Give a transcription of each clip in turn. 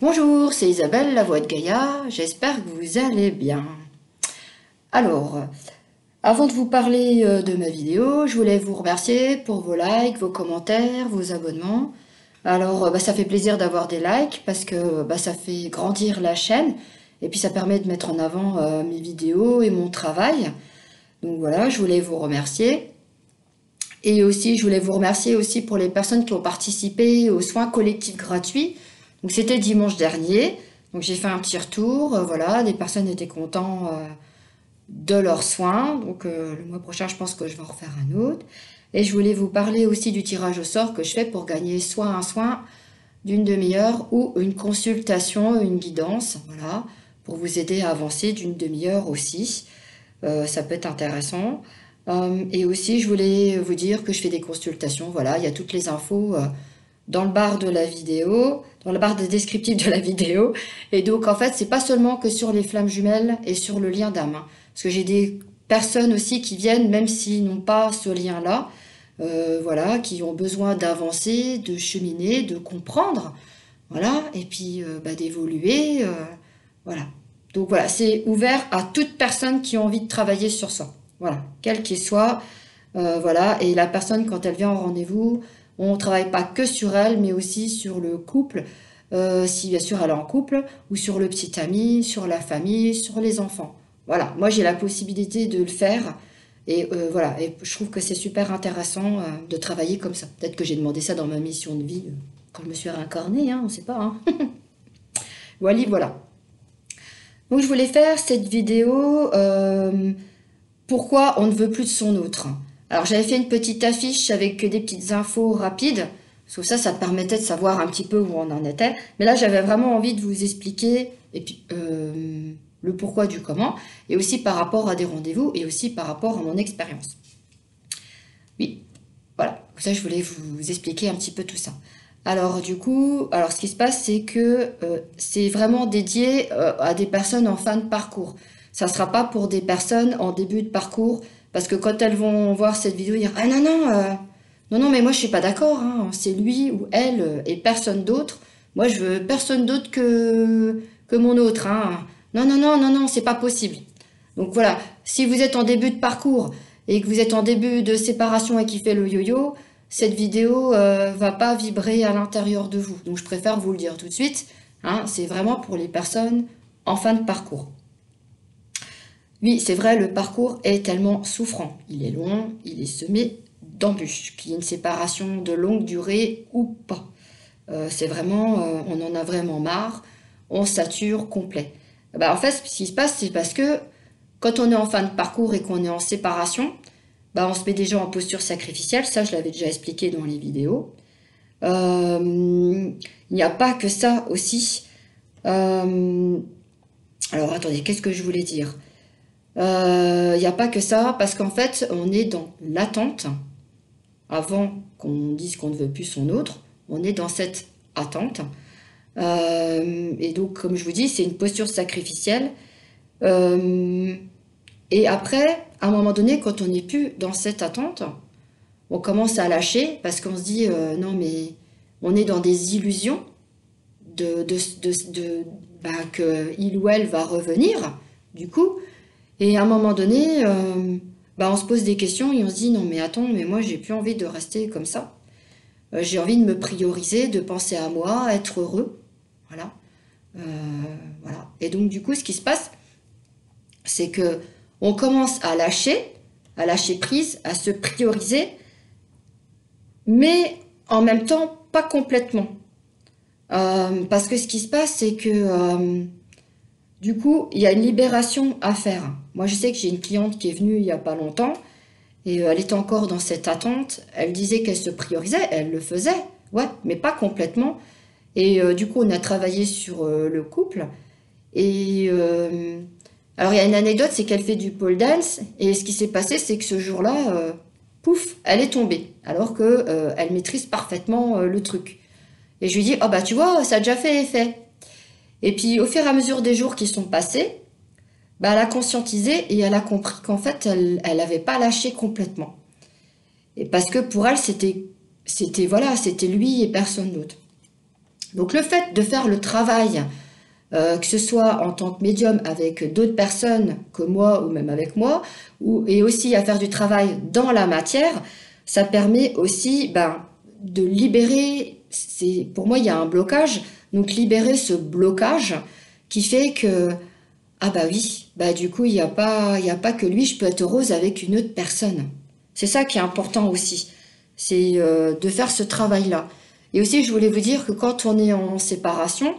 Bonjour, c'est Isabelle, la voix de Gaïa, j'espère que vous allez bien. Alors, avant de vous parler de ma vidéo, je voulais vous remercier pour vos likes, vos commentaires, vos abonnements. Alors, ça fait plaisir d'avoir des likes parce que ça fait grandir la chaîne et puis ça permet de mettre en avant mes vidéos et mon travail. Donc voilà, je voulais vous remercier. Et aussi, je voulais vous remercier aussi pour les personnes qui ont participé aux soins collectifs gratuits. Donc c'était dimanche dernier. Donc j'ai fait un petit retour. Voilà, les personnes étaient contentes de leurs soins. Donc le mois prochain, je pense que je vais en refaire un autre. Et je voulais vous parler aussi du tirage au sort que je fais pour gagner soit un soin d'une demi-heure ou une consultation, une guidance. Voilà, pour vous aider à avancer d'une demi-heure aussi. Ça peut être intéressant. Et aussi, je voulais vous dire que je fais des consultations. Voilà, il y a toutes les infos dans le bar de la vidéo, dans la barre de descriptif de la vidéo. Et donc, en fait, c'est pas seulement que sur les flammes jumelles et sur le lien d'âme. Parce que j'ai des personnes aussi qui viennent, même s'ils n'ont pas ce lien-là, voilà, qui ont besoin d'avancer, de cheminer, de comprendre, voilà, et puis d'évoluer, voilà. Donc voilà, c'est ouvert à toute personne qui a envie de travailler sur soi. Voilà, quel qu'il soit. Voilà, et la personne, quand elle vient en rendez-vous, on ne travaille pas que sur elle, mais aussi sur le couple, si bien sûr elle est en couple, ou sur le petit ami, sur la famille, sur les enfants. Voilà, moi j'ai la possibilité de le faire. Et voilà, et je trouve que c'est super intéressant de travailler comme ça. Peut-être que j'ai demandé ça dans ma mission de vie, quand je me suis réincarnée, hein, on ne sait pas. Hein. Voilà, voilà. Donc je voulais faire cette vidéo, pourquoi on ne veut plus de son autre. Alors j'avais fait une petite affiche avec des petites infos rapides, parce que ça te permettait de savoir un petit peu où on en était. Mais là j'avais vraiment envie de vous expliquer et puis, le pourquoi du comment, et aussi par rapport à des rendez-vous, et aussi par rapport à mon expérience. Oui, voilà, ça je voulais vous expliquer un petit peu tout ça. Alors du coup, alors ce qui se passe, c'est que c'est vraiment dédié à des personnes en fin de parcours. Ça ne sera pas pour des personnes en début de parcours, parce que quand elles vont voir cette vidéo, ils diront ah non non non non mais moi je suis pas d'accord, hein, c'est lui ou elle et personne d'autre. Moi je veux personne d'autre que mon autre. Hein. Non non non non non c'est pas possible. Donc voilà, si vous êtes en début de parcours et que vous êtes en début de séparation et qui fait le yo-yo, cette vidéo va pas vibrer à l'intérieur de vous. Donc je préfère vous le dire tout de suite. Hein, c'est vraiment pour les personnes en fin de parcours. Oui, c'est vrai, le parcours est tellement souffrant. Il est long, il est semé d'embûches, qu'il y ait une séparation de longue durée ou pas. C'est vraiment, on en a vraiment marre, on sature complet. En fait, ce qui se passe, c'est parce que quand on est en fin de parcours et qu'on est en séparation, on se met déjà en posture sacrificielle, ça je l'avais déjà expliqué dans les vidéos. Il n'y a pas que ça aussi. Alors attendez, qu'est-ce que je voulais dire? Il n'y a pas que ça, parce qu'en fait, on est dans l'attente, avant qu'on dise qu'on ne veut plus son autre, on est dans cette attente. Et donc, comme je vous dis, c'est une posture sacrificielle. Et après, à un moment donné, quand on n'est plus dans cette attente, on commence à lâcher parce qu'on se dit non mais on est dans des illusions que il ou elle va revenir du coup. Et à un moment donné, on se pose des questions et on se dit non mais attends, mais moi j'ai plus envie de rester comme ça. J'ai envie de me prioriser, de penser à moi, à être heureux. Voilà. Voilà. Et donc du coup, ce qui se passe, c'est que on commence à lâcher prise, à se prioriser, mais en même temps, pas complètement. Parce que ce qui se passe, c'est que du coup, il y a une libération à faire. Moi, je sais que j'ai une cliente qui est venue il n'y a pas longtemps, et elle était encore dans cette attente. Elle disait qu'elle se priorisait, elle le faisait, ouais, mais pas complètement. Et du coup, on a travaillé sur le couple. Et alors, il y a une anecdote, c'est qu'elle fait du pole dance. Et ce qui s'est passé, c'est que ce jour-là, pouf, elle est tombée. Alors que elle maîtrise parfaitement le truc. Et je lui dis, oh bah tu vois, ça a déjà fait effet. Et puis, au fur et à mesure des jours qui sont passés, elle a conscientisé et elle a compris qu'en fait, elle n'avait pas lâché complètement. Et parce que pour elle, c'était voilà, c'était lui et personne d'autre. Donc le fait de faire le travail, que ce soit en tant que médium avec d'autres personnes que moi ou même avec moi, et aussi à faire du travail dans la matière, ça permet aussi de libérer, pour moi il y a un blocage, donc libérer ce blocage qui fait que, ah bah oui, du coup il n'y a pas que lui, je peux être heureuse avec une autre personne. C'est ça qui est important aussi, c'est de faire ce travail-là. Et aussi je voulais vous dire que quand on est en séparation,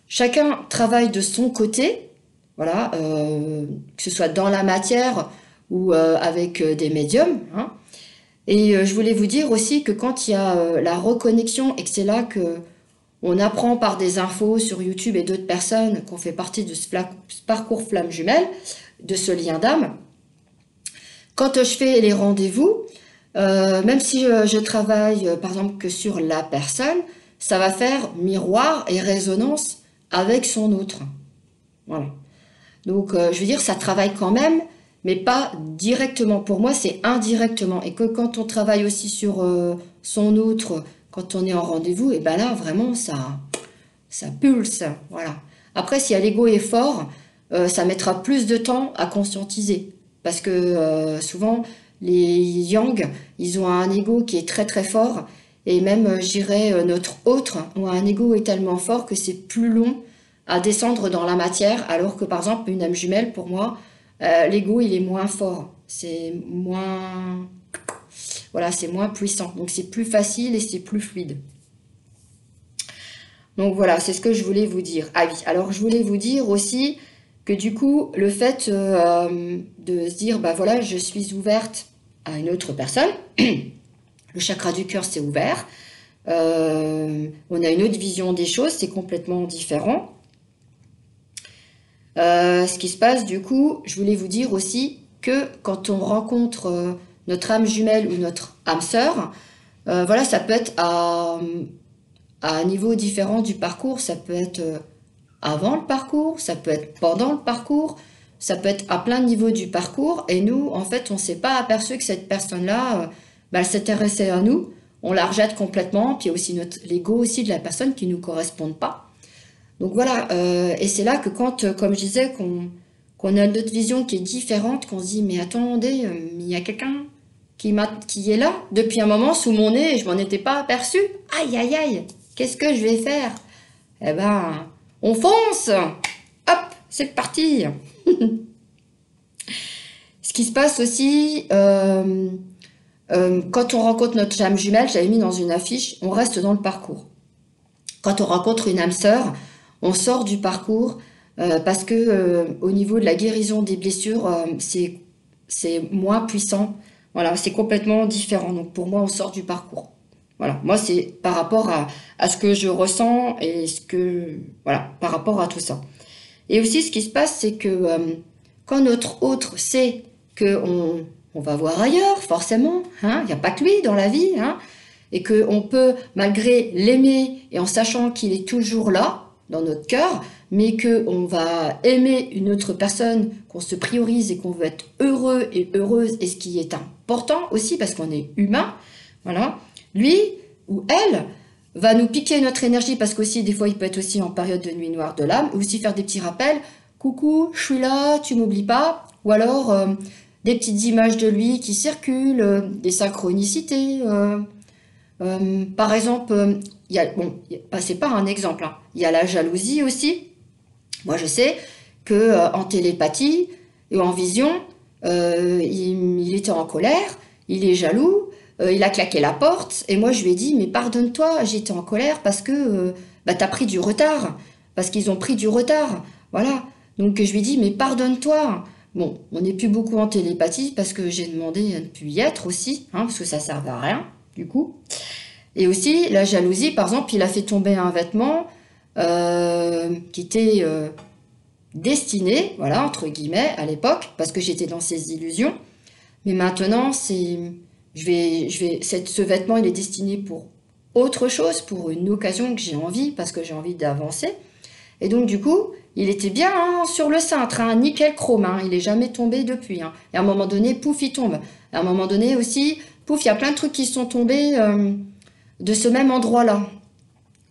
chacun travaille de son côté, voilà, que ce soit dans la matière ou avec des médiums, hein. Et je voulais vous dire aussi que quand il y a la reconnexion et que c'est là que on apprend par des infos sur YouTube et d'autres personnes qu'on fait partie de ce parcours flamme jumelle, de ce lien d'âme, quand je fais les rendez-vous, même si je travaille par exemple que sur la personne, ça va faire miroir et résonance avec son autre. Voilà. Donc, je veux dire, ça travaille quand même, mais pas directement. Pour moi, c'est indirectement. Et que quand on travaille aussi sur son autre, quand on est en rendez-vous, et ben là, vraiment, ça pulse. Voilà. Après, si l'ego est fort, ça mettra plus de temps à conscientiser. Parce que souvent, les yang, ils ont un ego qui est très très fort. Et même, je dirais, notre autre, ou un ego est tellement fort que c'est plus long à descendre dans la matière, alors que par exemple, une âme jumelle, pour moi, l'ego, il est moins fort. C'est moins... Voilà, c'est moins puissant. Donc, c'est plus facile et c'est plus fluide. Donc, voilà, c'est ce que je voulais vous dire. Ah oui, alors, je voulais vous dire aussi que du coup, le fait de se dire, voilà, je suis ouverte à une autre personne, le chakra du cœur s'est ouvert, on a une autre vision des choses, c'est complètement différent. Ce qui se passe, du coup, je voulais vous dire aussi que quand on rencontre notre âme jumelle ou notre âme sœur, voilà, ça peut être à un niveau différent du parcours, ça peut être avant le parcours, ça peut être pendant le parcours, ça peut être à plein niveau du parcours, et nous, en fait, on ne s'est pas aperçu que cette personne-là, elle s'intéressait à nous, on la rejette complètement, puis il y a aussi l'ego aussi de la personne qui ne nous correspond pas. Donc voilà, et c'est là que quand, comme je disais, qu'on a notre vision qui est différente, qu'on se dit, mais attendez, il y a quelqu'un qui est là depuis un moment sous mon nez et je m'en étais pas aperçu. Aïe, aïe, aïe, qu'est-ce que je vais faire? Eh ben, on fonce. Hop, c'est parti. Ce qui se passe aussi, quand on rencontre notre âme jumelle, j'avais mis dans une affiche, on reste dans le parcours. Quand on rencontre une âme sœur, on sort du parcours parce que au niveau de la guérison des blessures, c'est moins puissant. Voilà, c'est complètement différent. Donc pour moi, on sort du parcours. Voilà, moi c'est par rapport à ce que je ressens et voilà, par rapport à tout ça. Et aussi, ce qui se passe, c'est que quand notre autre sait qu'on va voir ailleurs, forcément, hein, il n'y a pas que lui dans la vie, hein, et qu'on peut, malgré l'aimer et en sachant qu'il est toujours là, dans notre cœur, mais qu'on va aimer une autre personne, qu'on se priorise et qu'on veut être heureux et heureuse, et ce qui est important aussi, parce qu'on est humain, voilà, lui ou elle va nous piquer notre énergie, parce qu'aussi, des fois, il peut être aussi en période de nuit noire de l'âme, aussi faire des petits rappels, coucou, je suis là, tu m'oublies pas, ou alors des petites images de lui qui circulent, des synchronicités, par exemple, c'est pas un exemple, hein. Il y a la jalousie aussi. Moi, je sais que en télépathie et en vision, il était en colère, il est jaloux, il a claqué la porte, et moi je lui ai dit, mais pardonne-toi, j'étais en colère parce que t'as pris du retard, parce qu'ils ont pris du retard, voilà. Donc je lui ai dit, mais pardonne-toi. Bon, on n'est plus beaucoup en télépathie parce que j'ai demandé à ne plus y être aussi, hein, parce que ça ne servait à rien, du coup. Et aussi, la jalousie, par exemple, il a fait tomber un vêtement qui était destiné, voilà, entre guillemets, à l'époque, parce que j'étais dans ces illusions. Mais maintenant, ce vêtement, il est destiné pour autre chose, pour une occasion que j'ai envie, parce que j'ai envie d'avancer. Et donc, du coup, il était bien hein, sur le cintre, hein, nickel chrome, hein, il n'est jamais tombé depuis. Hein. Et à un moment donné, pouf, il tombe. Et à un moment donné aussi, pouf, il y a plein de trucs qui sont tombés de ce même endroit-là.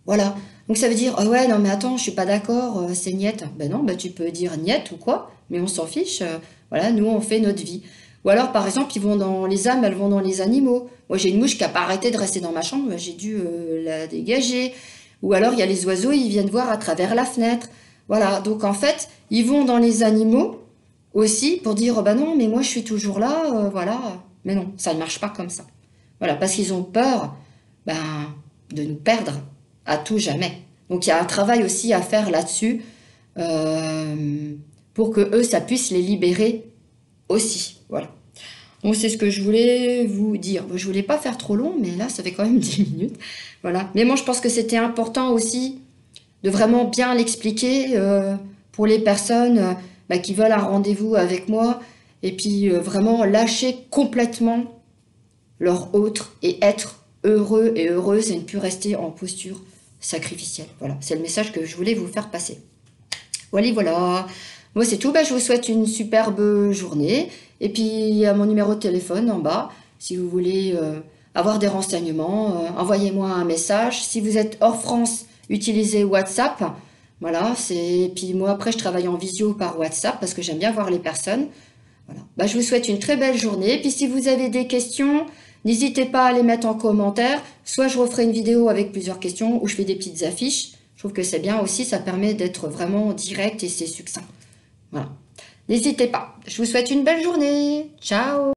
Voilà. Donc ça veut dire, oh ouais, non mais attends, je suis pas d'accord, c'est niette. Ben non, ben tu peux dire niette ou quoi, mais on s'en fiche. Voilà, nous on fait notre vie. Ou alors par exemple, ils vont dans les âmes, elles vont dans les animaux. Moi j'ai une mouche qui a pas arrêté de rester dans ma chambre, ben, j'ai dû la dégager. Ou alors il y a les oiseaux, ils viennent voir à travers la fenêtre. Voilà, donc en fait, ils vont dans les animaux aussi pour dire, oh ben non, mais moi je suis toujours là, voilà. Mais non, ça ne marche pas comme ça. Voilà, parce qu'ils ont peur ben, de nous perdre à tout jamais. Donc il y a un travail aussi à faire là-dessus pour que eux, ça puisse les libérer aussi. Voilà. Donc c'est ce que je voulais vous dire. Je voulais pas faire trop long, mais là ça fait quand même 10 minutes. Voilà. Mais moi je pense que c'était important aussi de vraiment bien l'expliquer pour les personnes bah, qui veulent un rendez-vous avec moi et puis vraiment lâcher complètement leur autre et être heureux et heureuse et ne plus rester en posture sacrificielle. Voilà, c'est le message que je voulais vous faire passer. Voilà, voilà. Moi, c'est tout. Ben, je vous souhaite une superbe journée. Et puis, il y a mon numéro de téléphone en bas. Si vous voulez avoir des renseignements, envoyez-moi un message. Si vous êtes hors France, utilisez WhatsApp. Voilà, c'est... Puis moi, après, je travaille en visio par WhatsApp parce que j'aime bien voir les personnes. Voilà. Ben, je vous souhaite une très belle journée. Et puis, si vous avez des questions, n'hésitez pas à les mettre en commentaire. Soit je referai une vidéo avec plusieurs questions ou je fais des petites affiches. Je trouve que c'est bien aussi, ça permet d'être vraiment direct et c'est succinct. Voilà. N'hésitez pas. Je vous souhaite une belle journée. Ciao!